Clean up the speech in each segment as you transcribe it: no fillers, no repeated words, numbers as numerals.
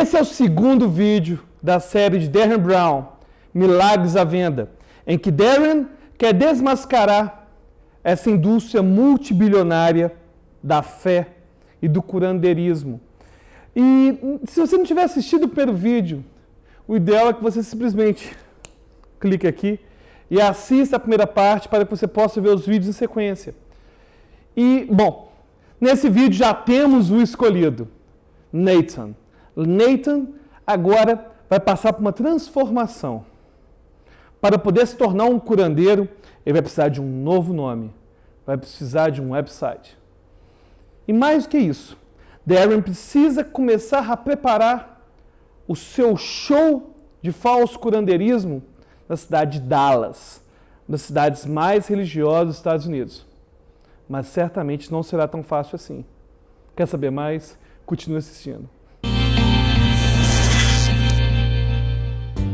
Esse é o segundo vídeo da série de Derren Brown, Milagres à Venda, em que Derren quer desmascarar essa indústria multibilionária da fé e do curandeirismo. E se você não tiver assistido o primeiro vídeo, o ideal é que você simplesmente clique aqui e assista a primeira parte para que você possa ver os vídeos em sequência. E, bom, nesse vídeo já temos o escolhido, Nathan. Nathan agora vai passar por uma transformação. Para poder se tornar um curandeiro, ele vai precisar de um novo nome, vai precisar de um website. E mais do que isso, Derren precisa começar a preparar o seu show de falso curandeirismo na cidade de Dallas, uma das cidades mais religiosas dos Estados Unidos. Mas certamente não será tão fácil assim. Quer saber mais? Continue assistindo.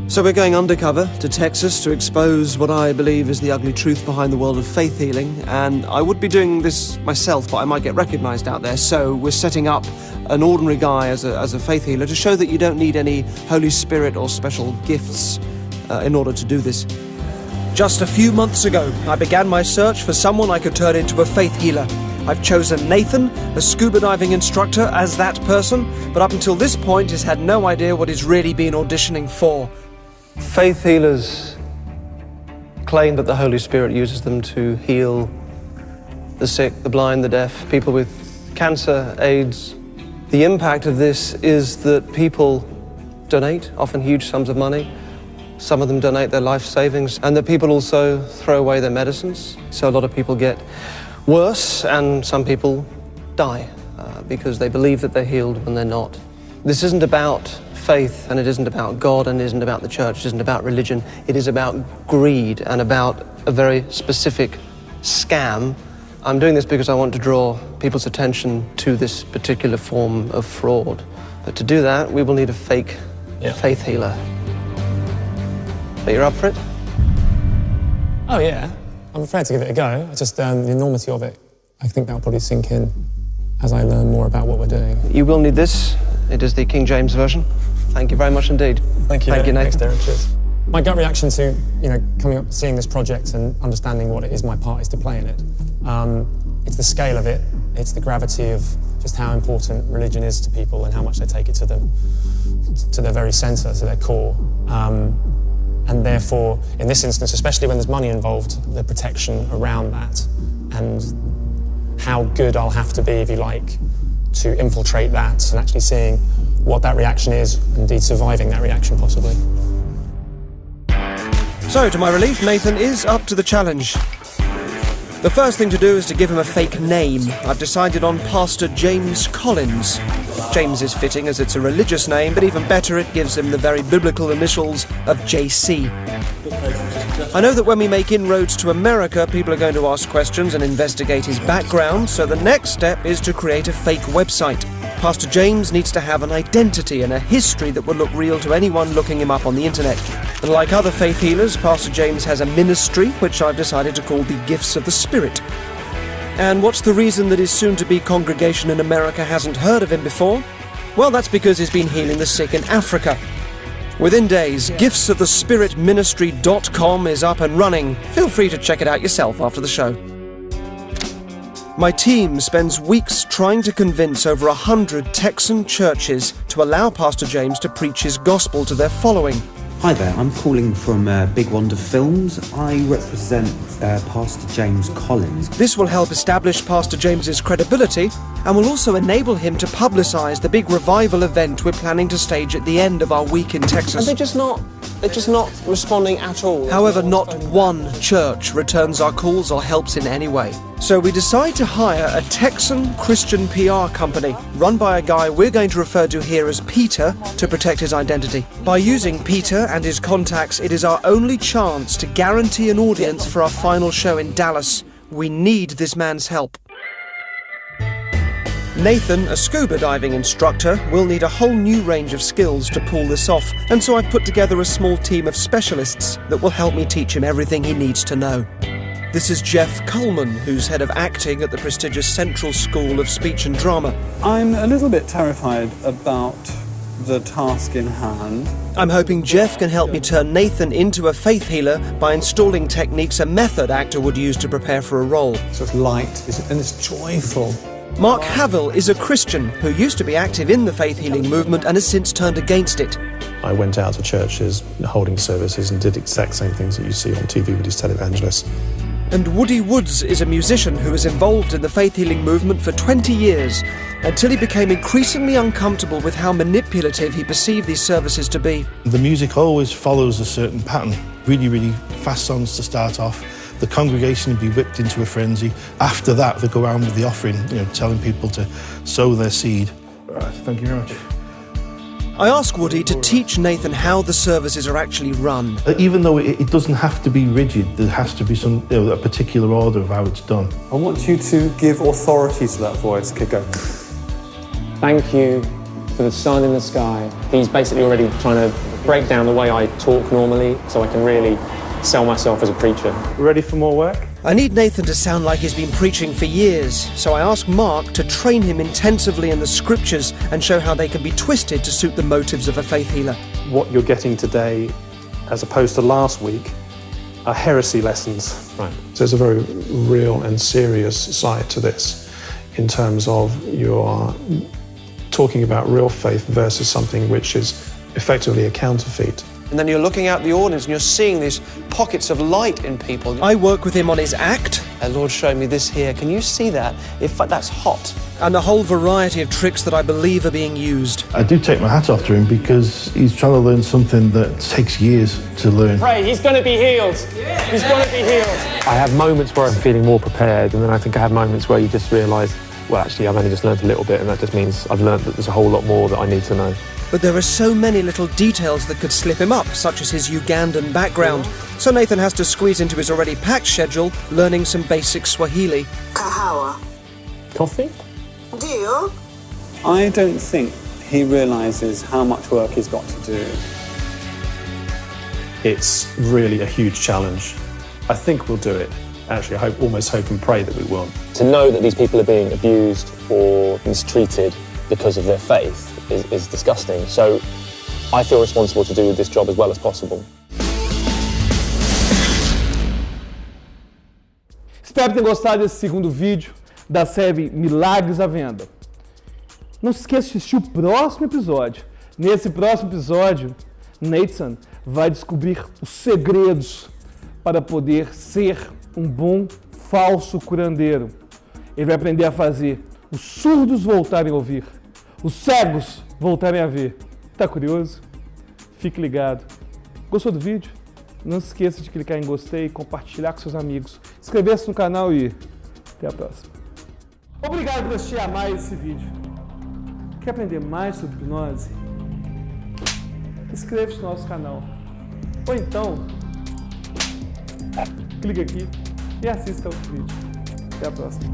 So we're going undercover to Texas to expose what I believe is the ugly truth behind the world of faith healing, and I would be doing this myself, but I might get recognised out there, so we're setting up an ordinary guy as a faith healer to show that you don't need any Holy Spirit or special gifts in order to do this. Just a few months ago, I began my search for someone I could turn into a faith healer. I've chosen Nathan, a scuba diving instructor, as that person, but up until this point he's had no idea what he's really been auditioning for. Faith healers claim that the Holy Spirit uses them to heal the sick, the blind, the deaf, people with cancer, AIDS. The impact of this is that people donate, often huge sums of money. Some of them donate their life savings, and that people also throw away their medicines. So a lot of people get worse, and some people die because they believe that they're healed when they're not. This isn't about faith, and it isn't about God, and it isn't about the church, it isn't about religion. It is about greed and about a very specific scam. I'm doing this because I want to draw people's attention to this particular form of fraud. But to do that, we will need a fake faith healer. But you're up for it? Oh yeah, I'm prepared to give it a go. It's just the enormity of it, I think that'll probably sink in as I learn more about what we're doing. You will need this. It is the King James Version. Thank you very much indeed. Thank you. Thank you, Nathan. Thanks, Derren. Cheers. My gut reaction to, coming up, seeing this project and understanding what it is my part is to play in it. It's the scale of it. It's the gravity of just how important religion is to people and how much they take it to them, to their very centre, to their core. And therefore, in this instance, especially when there's money involved, the protection around that and how good I'll have to be, if you like, to infiltrate that and actually seeing what that reaction is, indeed surviving that reaction possibly. So, to my relief, Nathan is up to the challenge. The first thing to do is to give him a fake name. I've decided on Pastor James Collins. James is fitting as it's a religious name, but even better, it gives him the very biblical initials of JC. I know that when we make inroads to America, people are going to ask questions and investigate his background, so the next step is to create a fake website. Pastor James needs to have an identity and a history that will look real to anyone looking him up on the internet. And like other faith healers, Pastor James has a ministry, which I've decided to call the Gifts of the Spirit. And what's the reason that his soon-to-be congregation in America hasn't heard of him before? Well, that's because he's been healing the sick in Africa. Within days, giftsofthespiritministry.com is up and running. Feel free to check it out yourself after the show. My team spends weeks trying to convince over 100 Texan churches to allow Pastor James to preach his gospel to their following. Hi there, I'm calling from Big Wonder Films. I represent Pastor James Collins. This will help establish Pastor James's credibility and will also enable him to publicise the big revival event we're planning to stage at the end of our week in Texas. They're just not responding at all. However, not one church returns our calls or helps in any way. So we decide to hire a Texan Christian PR company, run by a guy we're going to refer to here as Peter, to protect his identity. By using Peter and his contacts, it is our only chance to guarantee an audience for our final show in Dallas. We need this man's help. Nathan, a scuba diving instructor, will need a whole new range of skills to pull this off, and so I've put together a small team of specialists that will help me teach him everything he needs to know. This is Jeff Coleman, who's head of acting at the prestigious Central School of Speech and Drama. I'm a little bit terrified about the task in hand. I'm hoping Jeff can help me turn Nathan into a faith healer by installing techniques a method actor would use to prepare for a role. So it's light and it's joyful. Mark Havel is a Christian who used to be active in the faith healing movement and has since turned against it. I went out to churches holding services and did the exact same things that you see on TV with these televangelists. And Woody Woods is a musician who was involved in the faith healing movement for 20 years, until he became increasingly uncomfortable with how manipulative he perceived these services to be. The music always follows a certain pattern. Really, really fast songs to start off. The congregation would be whipped into a frenzy. After that, they go around with the offering, telling people to sow their seed. Right, thank you very much. I asked Woody to teach Nathan how the services are actually run. Even though it doesn't have to be rigid, there has to be some a particular order of how it's done. I want you to give authority to that voice. Okay, go. Thank you for the sun in the sky. He's basically already trying to break down the way I talk normally so I can really sell myself as a preacher. Ready for more work? I need Nathan to sound like he's been preaching for years, so I asked Mark to train him intensively in the scriptures and show how they can be twisted to suit the motives of a faith healer. What you're getting today, as opposed to last week, are heresy lessons. Right. So there's a very real and serious side to this in terms of you are talking about real faith versus something which is effectively a counterfeit. And then you're looking out the audience and you're seeing these pockets of light in people. I work with him on his act. The Lord showed me this here. Can you see that? If that's hot. And a whole variety of tricks that I believe are being used. I do take my hat off to him because he's trying to learn something that takes years to learn. Pray, he's going to be healed. He's going to be healed. I have moments where I'm feeling more prepared, and then I think I have moments where you just realise, well, actually, I've only just learned a little bit, and that just means I've learned that there's a whole lot more that I need to know. But there are so many little details that could slip him up, such as his Ugandan background. So Nathan has to squeeze into his already packed schedule, learning some basic Swahili. Kahawa. Coffee? Dio? I don't think he realises how much work he's got to do. It's really a huge challenge. I think we'll do it. Actually, I almost hope and pray that we will. To know that these people are being abused or mistreated because of their faith is disgusting. So I feel responsible to do this job as well as possible. Espero que tenham gostado desse segundo vídeo da série Milagres à Venda. Não se esqueça de assistir o próximo episódio. Nesse próximo episódio, Nathan vai descobrir os segredos para poder ser um bom falso curandeiro. Ele vai aprender a fazer os surdos voltarem a ouvir, os cegos voltarem a ver. Tá curioso? Fique ligado. Gostou do vídeo? Não se esqueça de clicar em gostei, compartilhar com seus amigos, inscrever-se no canal e até a próxima. Obrigado por assistir a mais esse vídeo. Quer aprender mais sobre hipnose? Inscreva-se no nosso canal. Ou então, clique aqui e assista outro vídeo. Até a próxima.